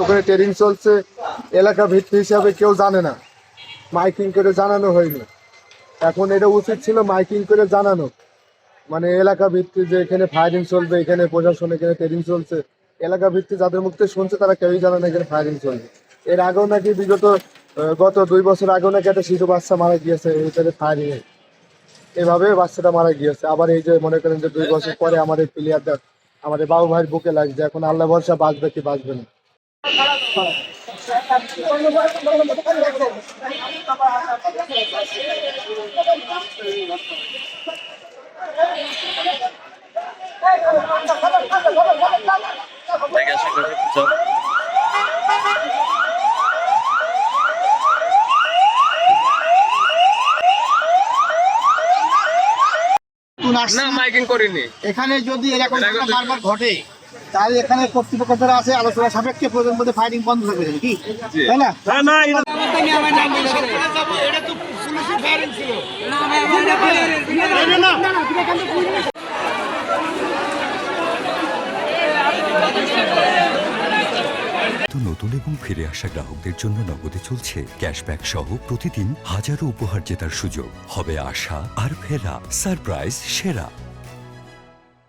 ওখানে ট্রেনিং চলছে, এলাকা ভিত্তি হিসাবে কেউ জানে না, মাইকিং করে জানানো হয়নি। এখন এটা উচিত ছিল মাইকিং করে জানানো, মানে এলাকা ভিত্তি যে এখানে ফায়ারিং চলবে, এখানে প্রশাসন এখানে ট্রেনিং চলছে, এলাকা ভিত্তি যাদের মুখ থেকে শুনছে তারা কেউই জানে না এখানে ফায়ারিং চলবে। এর আগেও নাকি গত 2 বছর আগেও নাকি একটা শিশু বাচ্চা মারা গিয়েছে এখানে ফায়ারিং এ, এভাবে বাচ্চাটা মারা গিয়েছে। আবার এই যে মনে করেন যে 2 বছর পরে আমাদের প্লেয়ারটা আমাদের বাবু ভাইয়ের বুকে লাগছে, এখন আল্লাহ ভরসা বাঁচবে কি বাঁচবে না। না মাইকিং করিনি। এখানে যদি এরকম ঘটনা বারবার ঘটে তাহলে এখানে কর্তৃপক্ষ যারা আছে আলোচনা সাপেক্ষে প্রয়োজন মধ্যে ফায়ারিং বন্ধ থাকবে কি, তাই না? নতুন এবং ফিরে আসা গ্রাহকদের জন্য নগদে চলছে ক্যাশব্যাক সহ প্রতিদিন হাজারো উপহার জেতার সুযোগ। হবে আশা আর ফেরা, সারপ্রাইজ সেরা।